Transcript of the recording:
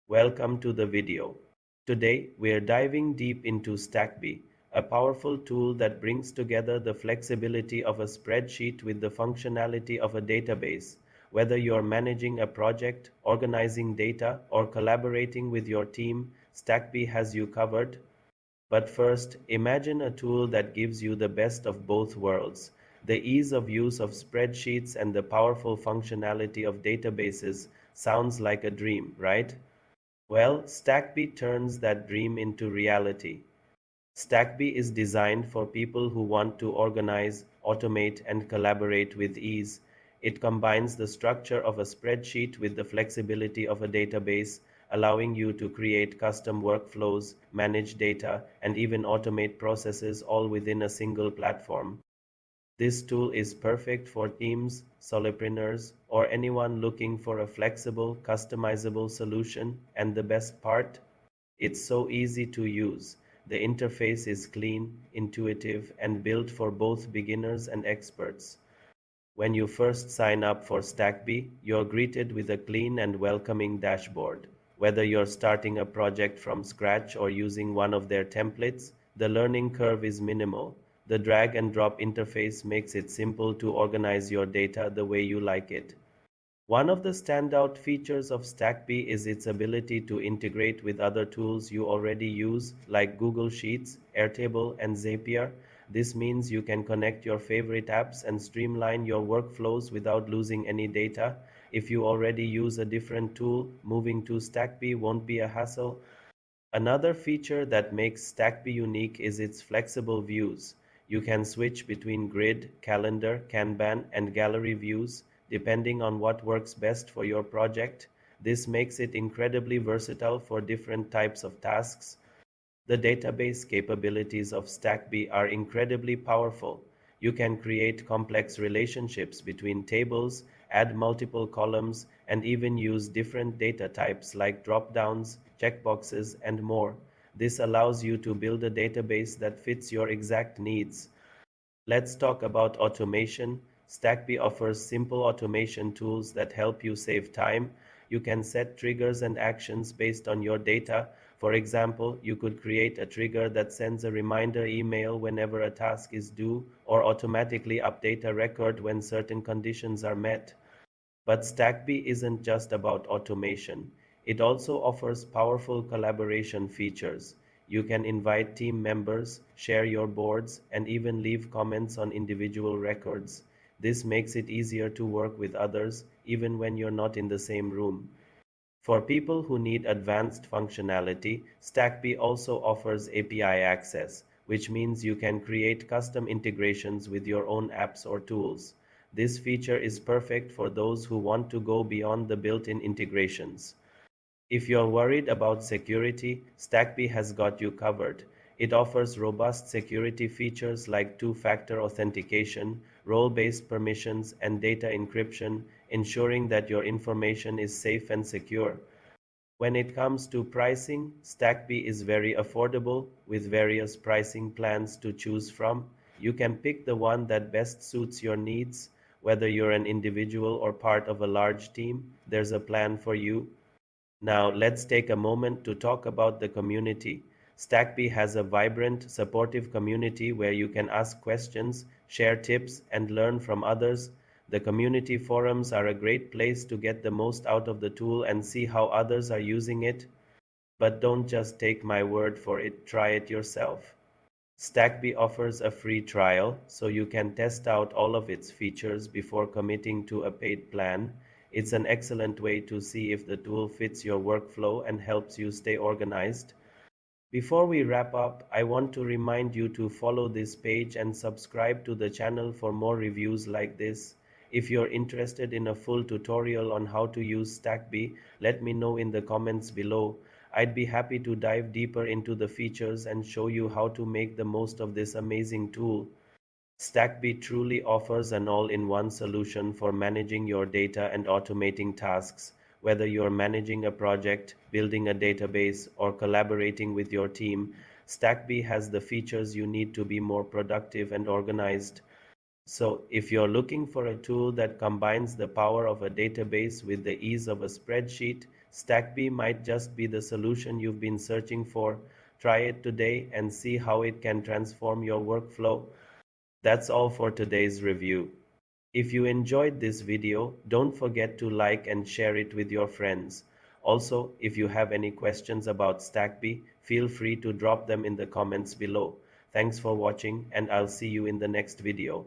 Welcome to the video. Today, we are diving deep into Stackby, a powerful tool that brings together the flexibility of a spreadsheet with the functionality of a database. Whether you're managing a project, organizing data, or collaborating with your team, Stackby has you covered. But first, imagine a tool that gives you the best of both worlds. The ease of use of spreadsheets and the powerful functionality of databases sounds like a dream, right? Well, Stackby turns that dream into reality. Stackby is designed for people who want to organize, automate, and collaborate with ease. It combines the structure of a spreadsheet with the flexibility of a database, allowing you to create custom workflows, manage data, and even automate processes all within a single platform. This tool is perfect for teams, solopreneurs, or anyone looking for a flexible, customizable solution, and the best part? It's so easy to use. The interface is clean, intuitive, and built for both beginners and experts. When you first sign up for Stackby, you're greeted with a clean and welcoming dashboard. Whether you're starting a project from scratch or using one of their templates, the learning curve is minimal. The drag and drop interface makes it simple to organize your data the way you like it. One of the standout features of Stackby is its ability to integrate with other tools you already use, like Google Sheets, Airtable, and Zapier. This means you can connect your favorite apps and streamline your workflows without losing any data. If you already use a different tool, moving to Stackby won't be a hassle. Another feature that makes Stackby unique is its flexible views. You can switch between grid, calendar, Kanban, and gallery views depending on what works best for your project. This makes it incredibly versatile for different types of tasks. The database capabilities of Stackby are incredibly powerful. You can create complex relationships between tables, add multiple columns, and even use different data types like drop-downs, checkboxes, and more. This allows you to build a database that fits your exact needs. Let's talk about automation. Stackby offers simple automation tools that help you save time. You can set triggers and actions based on your data. For example, you could create a trigger that sends a reminder email whenever a task is due, or automatically update a record when certain conditions are met. But Stackby isn't just about automation. It also offers powerful collaboration features. You can invite team members, share your boards, and even leave comments on individual records. This makes it easier to work with others, even when you're not in the same room. For people who need advanced functionality, Stackby also offers API access, which means you can create custom integrations with your own apps or tools. This feature is perfect for those who want to go beyond the built-in integrations. If you're worried about security, Stackby has got you covered. It offers robust security features like two-factor authentication, role-based permissions, and data encryption, ensuring that your information is safe and secure. When it comes to pricing, Stackby is very affordable with various pricing plans to choose from. You can pick the one that best suits your needs. Whether you're an individual or part of a large team, there's a plan for you. Now, let's take a moment to talk about the community. Stackby has a vibrant, supportive community where you can ask questions, share tips, and learn from others. The community forums are a great place to get the most out of the tool and see how others are using it. But don't just take my word for it, try it yourself. Stackby offers a free trial, so you can test out all of its features before committing to a paid plan. It's an excellent way to see if the tool fits your workflow and helps you stay organized. Before we wrap up, I want to remind you to follow this page and subscribe to the channel for more reviews like this. If you're interested in a full tutorial on how to use Stackby, let me know in the comments below. I'd be happy to dive deeper into the features and show you how to make the most of this amazing tool. Stackby truly offers an all-in-one solution for managing your data and automating tasks. Whether you're managing a project, building a database, or collaborating with your team, Stackby has the features you need to be more productive and organized. So, if you're looking for a tool that combines the power of a database with the ease of a spreadsheet, Stackby might just be the solution you've been searching for. Try it today and see how it can transform your workflow. That's all for today's review. If you enjoyed this video, don't forget to like and share it with your friends. Also, if you have any questions about Stackby, feel free to drop them in the comments below. Thanks for watching, and I'll see you in the next video.